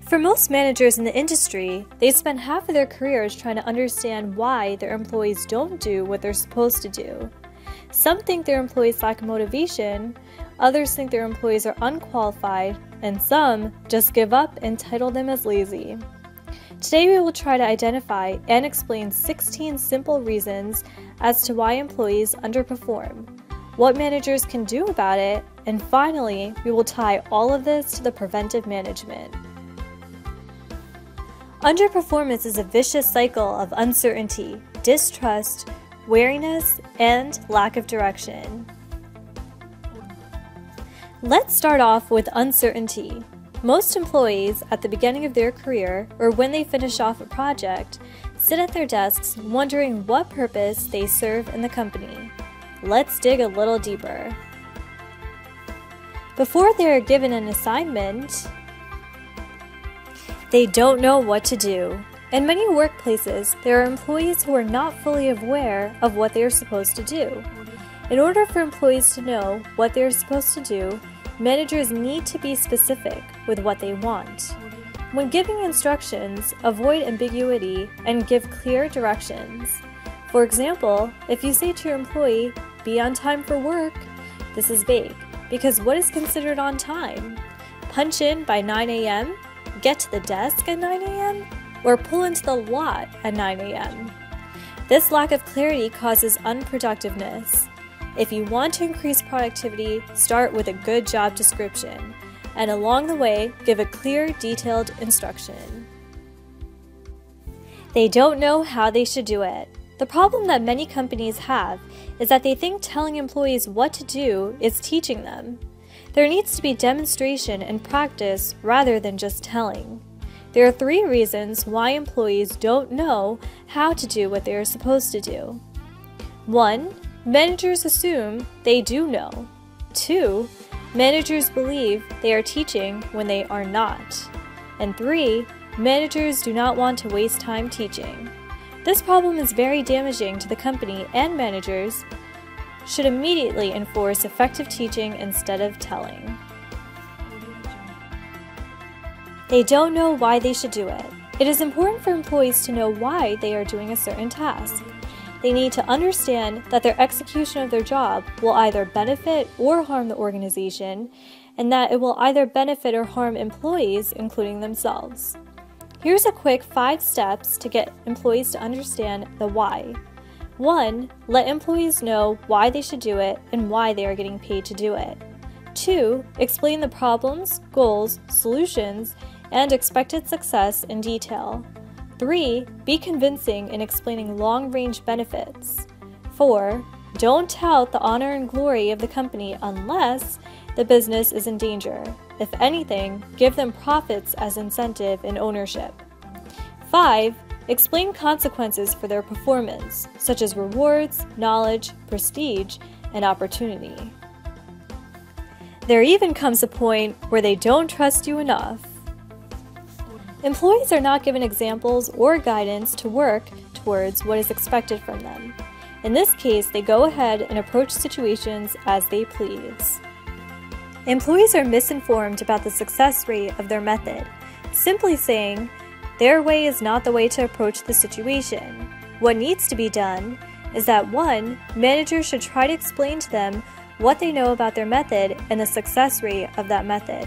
For most managers in the industry, they spend half of their careers trying to understand why their employees don't do what they're supposed to do. Some think their employees lack motivation, others think their employees are unqualified, and some just give up and title them as lazy. Today we will try to identify and explain 16 simple reasons as to why employees underperform, what managers can do about it, and finally, we will tie all of this to the preventive management. Underperformance is a vicious cycle of uncertainty, distrust, wariness, and lack of direction. Let's start off with uncertainty. Most employees at the beginning of their career, or when they finish off a project, sit at their desks wondering what purpose they serve in the company. Let's dig a little deeper. Before they are given an assignment, they don't know what to do. In many workplaces, there are employees who are not fully aware of what they are supposed to do. In order for employees to know what they are supposed to do, managers need to be specific with what they want. When giving instructions, avoid ambiguity and give clear directions. For example, if you say to your employee, "Be on time for work," this is vague, because what is considered on time? Punch in by 9 a.m., get to the desk at 9 a.m., or pull into the lot at 9 a.m. This lack of clarity causes unproductiveness. If you want to increase productivity, start with a good job description, and along the way, give a clear, detailed instruction. They don't know how they should do it. The problem that many companies have is that they think telling employees what to do is teaching them. There needs to be demonstration and practice rather than just telling. There are 3 reasons why employees don't know how to do what they are supposed to do. 1. Managers assume they do know. 2. Managers believe they are teaching when they are not. And 3. Managers do not want to waste time teaching. This problem is very damaging to the company, and managers should immediately enforce effective teaching instead of telling. They don't know why they should do it. It is important for employees to know why they are doing a certain task. They need to understand that their execution of their job will either benefit or harm the organization, and that it will either benefit or harm employees, including themselves. Here's a quick 5 steps to get employees to understand the why. 1. Let employees know why they should do it and why they are getting paid to do it. 2. Explain the problems, goals, solutions, and expected success in detail. 3. Be convincing in explaining long-range benefits. 4. Don't tout the honor and glory of the company unless the business is in danger. If anything, give them profits as incentive and ownership. 5. Explain consequences for their performance, such as rewards, knowledge, prestige, and opportunity. There even comes a point where they don't trust you enough. Employees are not given examples or guidance to work towards what is expected from them. In this case, they go ahead and approach situations as they please. Employees are misinformed about the success rate of their method, simply saying, their way is not the way to approach the situation. What needs to be done is that 1. Managers should try to explain to them what they know about their method and the success rate of that method.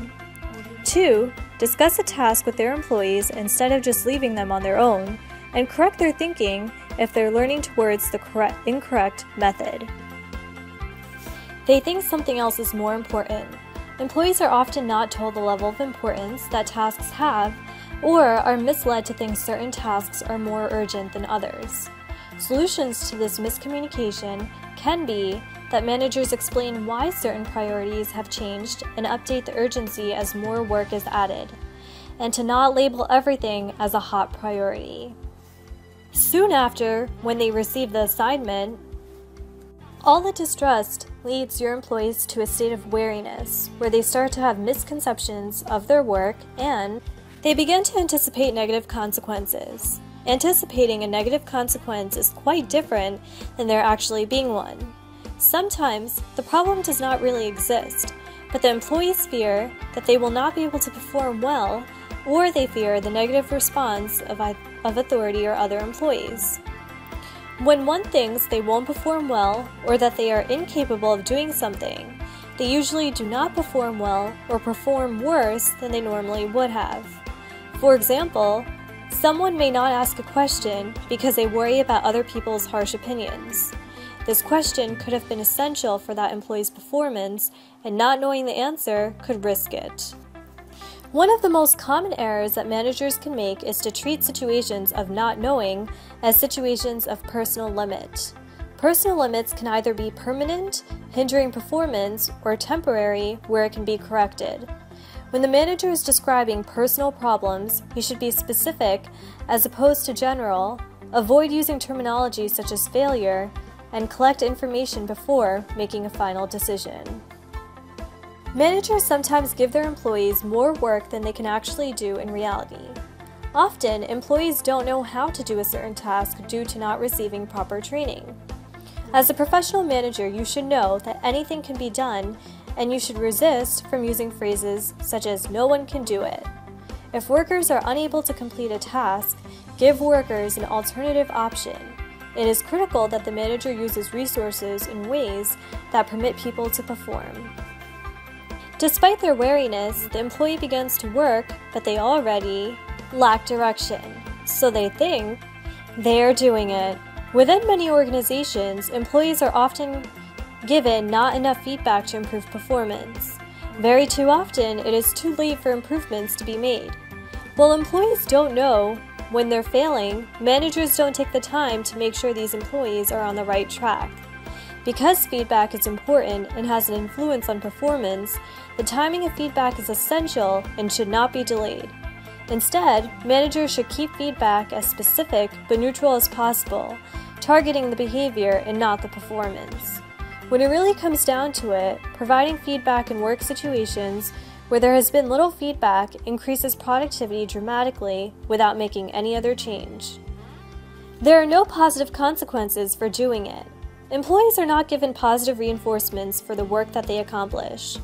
2. Discuss a task with their employees instead of just leaving them on their own, and correct their thinking if they're learning towards the incorrect method. They think something else is more important. Employees are often not told the level of importance that tasks have, or are misled to think certain tasks are more urgent than others. Solutions to this miscommunication can be that managers explain why certain priorities have changed and update the urgency as more work is added, and to not label everything as a hot priority. Soon after, when they receive the assignment, all the distrust leads your employees to a state of wariness, where they start to have misconceptions of their work and they begin to anticipate negative consequences. Anticipating a negative consequence is quite different than there actually being one. Sometimes, the problem does not really exist, but the employees fear that they will not be able to perform well or they fear the negative response of authority or other employees. When one thinks they won't perform well or that they are incapable of doing something, they usually do not perform well or perform worse than they normally would have. For example, someone may not ask a question because they worry about other people's harsh opinions. This question could have been essential for that employee's performance, and not knowing the answer could risk it. One of the most common errors that managers can make is to treat situations of not knowing as situations of personal limit. Personal limits can either be permanent, hindering performance, or temporary, where it can be corrected. When the manager is describing personal problems, he should be specific as opposed to general, avoid using terminology such as failure, and collect information before making a final decision. Managers sometimes give their employees more work than they can actually do in reality. Often, employees don't know how to do a certain task due to not receiving proper training. As a professional manager, you should know that anything can be done, and you should resist from using phrases such as "no one can do it." If workers are unable to complete a task, give workers an alternative option. It is critical that the manager uses resources in ways that permit people to perform. Despite their wariness, the employee begins to work, but they already lack direction, so they think they are doing it. Within many organizations, employees are often given not enough feedback to improve performance. Very too often, it is too late for improvements to be made. While employees don't know when they're failing, managers don't take the time to make sure these employees are on the right track. Because feedback is important and has an influence on performance, the timing of feedback is essential and should not be delayed. Instead, managers should keep feedback as specific but neutral as possible, targeting the behavior and not the performance. When it really comes down to it, providing feedback in work situations where there has been little feedback increases productivity dramatically without making any other change. There are no positive consequences for doing it. Employees are not given positive reinforcements for the work that they accomplish.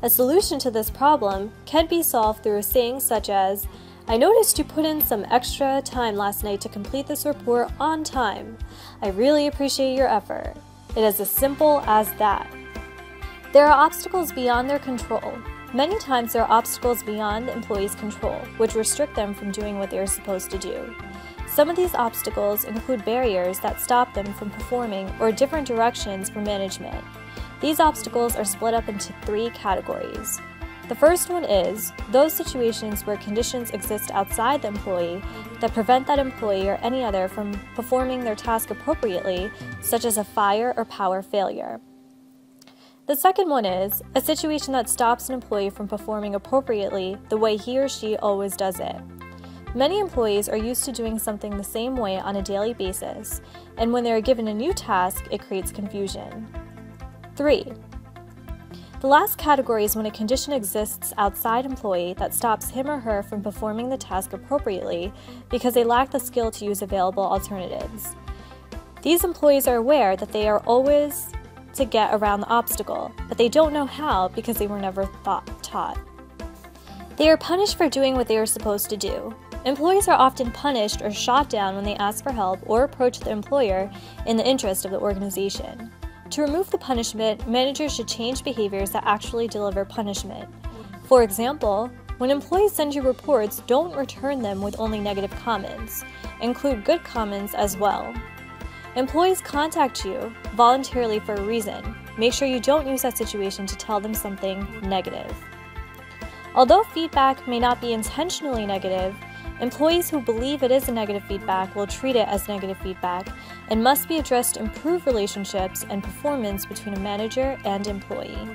A solution to this problem can be solved through a saying such as, "I noticed you put in some extra time last night to complete this report on time. I really appreciate your effort." It is as simple as that. There are obstacles beyond their control. Many times there are obstacles beyond the employee's control, which restrict them from doing what they are supposed to do. Some of these obstacles include barriers that stop them from performing or different directions for management. These obstacles are split up into 3 categories. The first one is those situations where conditions exist outside the employee that prevent that employee or any other from performing their task appropriately, such as a fire or power failure. The second one is a situation that stops an employee from performing appropriately the way he or she always does it. Many employees are used to doing something the same way on a daily basis, and when they are given a new task, it creates confusion. 3. The last category is when a condition exists outside employee that stops him or her from performing the task appropriately because they lack the skill to use available alternatives. These employees are aware that they are always to get around the obstacle, but they don't know how because they were never taught. They are punished for doing what they are supposed to do. Employees are often punished or shot down when they ask for help or approach the employer in the interest of the organization. To remove the punishment, managers should change behaviors that actually deliver punishment. For example, when employees send you reports, don't return them with only negative comments. Include good comments as well. Employees contact you voluntarily for a reason. Make sure you don't use that situation to tell them something negative. Although feedback may not be intentionally negative, employees who believe it is a negative feedback will treat it as negative feedback and must be addressed to improve relationships and performance between a manager and employee.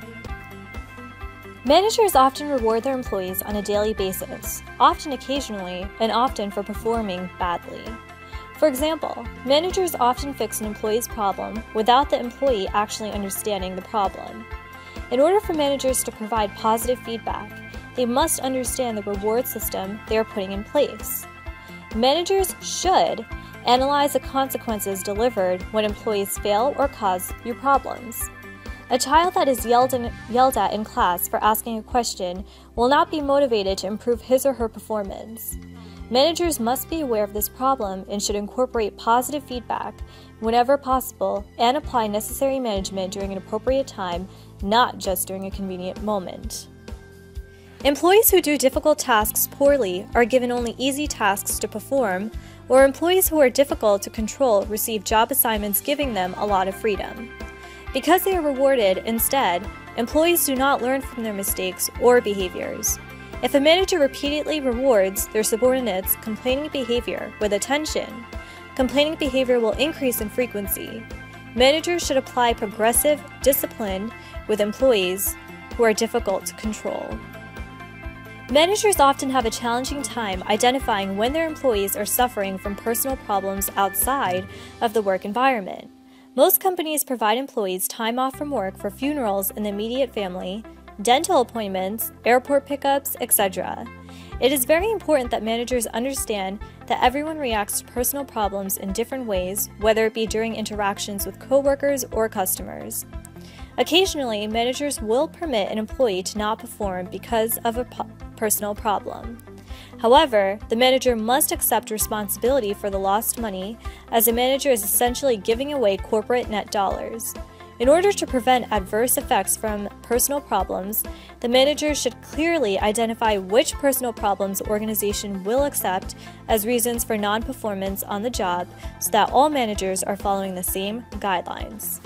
Managers often reward their employees on a daily basis, often occasionally, and often for performing badly. For example, managers often fix an employee's problem without the employee actually understanding the problem. In order for managers to provide positive feedback, they must understand the reward system they are putting in place. Managers should analyze the consequences delivered when employees fail or cause you problems. A child that is yelled at in class for asking a question will not be motivated to improve his or her performance. Managers must be aware of this problem and should incorporate positive feedback whenever possible and apply necessary management during an appropriate time, not just during a convenient moment. Employees who do difficult tasks poorly are given only easy tasks to perform, or employees who are difficult to control receive job assignments giving them a lot of freedom. Because they are rewarded instead, employees do not learn from their mistakes or behaviors. If a manager repeatedly rewards their subordinates' complaining behavior with attention, complaining behavior will increase in frequency. Managers should apply progressive discipline with employees who are difficult to control. Managers often have a challenging time identifying when their employees are suffering from personal problems outside of the work environment. Most companies provide employees time off from work for funerals in the immediate family, dental appointments, airport pickups, etc. It is very important that managers understand that everyone reacts to personal problems in different ways, whether it be during interactions with coworkers or customers. Occasionally, managers will permit an employee to not perform because of a personal problem. However, the manager must accept responsibility for the lost money, as a manager is essentially giving away corporate net dollars. In order to prevent adverse effects from personal problems, the manager should clearly identify which personal problems the organization will accept as reasons for non-performance on the job so that all managers are following the same guidelines.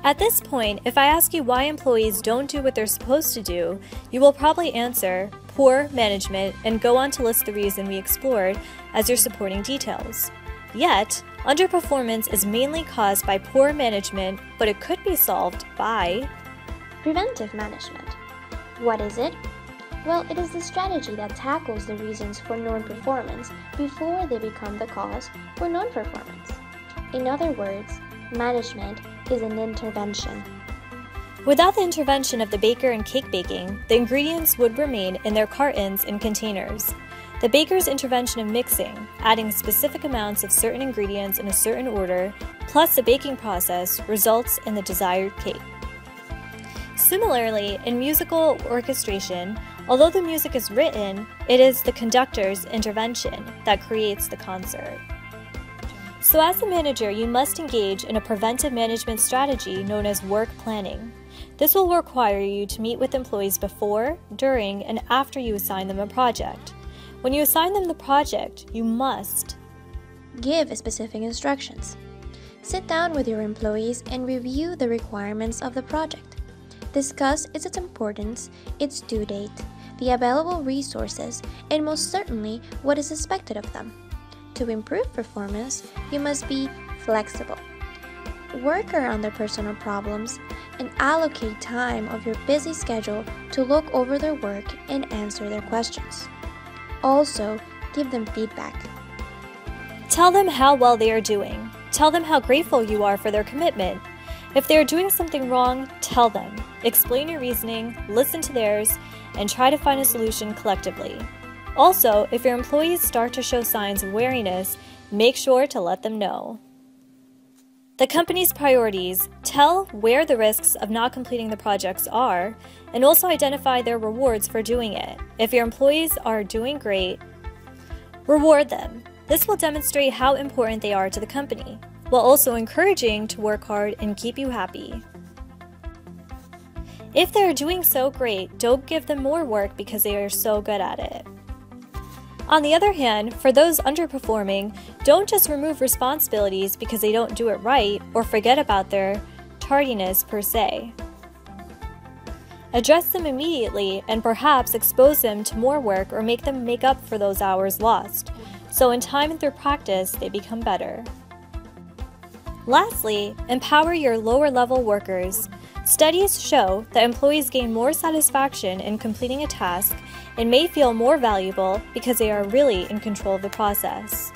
At this point, if I ask you why employees don't do what they're supposed to do, you will probably answer poor management and go on to list the reason we explored as your supporting details. Yet, underperformance is mainly caused by poor management, but it could be solved by preventive management. What is it? Well, it is the strategy that tackles the reasons for non-performance before they become the cause for non-performance. In other words, management is an intervention. Without the intervention of the baker in cake baking, the ingredients would remain in their cartons and containers. The baker's intervention of mixing, adding specific amounts of certain ingredients in a certain order, plus the baking process, results in the desired cake. Similarly, in musical orchestration, although the music is written, it is the conductor's intervention that creates the concert. So as a manager, you must engage in a preventive management strategy known as work planning. This will require you to meet with employees before, during, and after you assign them a project. When you assign them the project, you must give specific instructions. Sit down with your employees and review the requirements of the project. Discuss its importance, its due date, the available resources, and most certainly what is expected of them. To improve performance, you must be flexible. Work around their personal problems and allocate time of your busy schedule to look over their work and answer their questions. Also, give them feedback. Tell them how well they are doing. Tell them how grateful you are for their commitment. If they are doing something wrong, tell them. Explain your reasoning, listen to theirs, and try to find a solution collectively. Also, if your employees start to show signs of wariness, make sure to let them know. The company's priorities: tell where the risks of not completing the projects are, and also identify their rewards for doing it. If your employees are doing great, reward them. This will demonstrate how important they are to the company, while also encouraging to work hard and keep you happy. If they are doing so great, don't give them more work because they are so good at it. On the other hand, for those underperforming, don't just remove responsibilities because they don't do it right or forget about their tardiness per se. Address them immediately and perhaps expose them to more work or make them make up for those hours lost, so in time and through practice they become better. Lastly, empower your lower-level workers. Studies show that employees gain more satisfaction in completing a task and may feel more valuable because they are really in control of the process.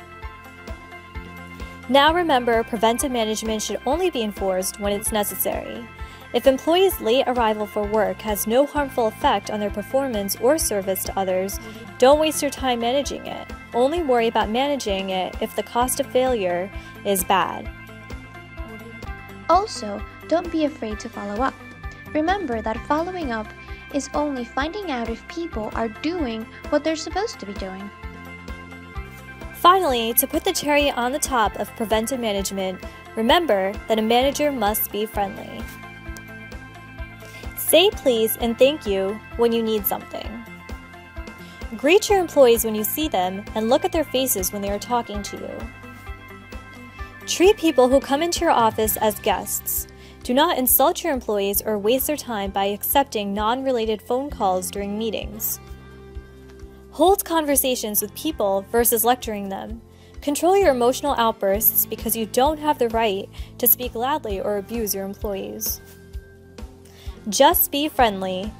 Now remember, preventive management should only be enforced when it's necessary. If employees' late arrival for work has no harmful effect on their performance or service to others, don't waste your time managing it. Only worry about managing it if the cost of failure is bad. Also, Don't be afraid to follow up. Remember that following up is only finding out if people are doing what they're supposed to be doing. Finally, to put the cherry on the top of preventive management, remember that a manager must be friendly. Say please and thank you when you need something. Greet your employees when you see them and look at their faces when they are talking to you. Treat people who come into your office as guests. Do not insult your employees or waste their time by accepting non-related phone calls during meetings. Hold conversations with people versus lecturing them. Control your emotional outbursts because you don't have the right to speak loudly or abuse your employees. Just be friendly,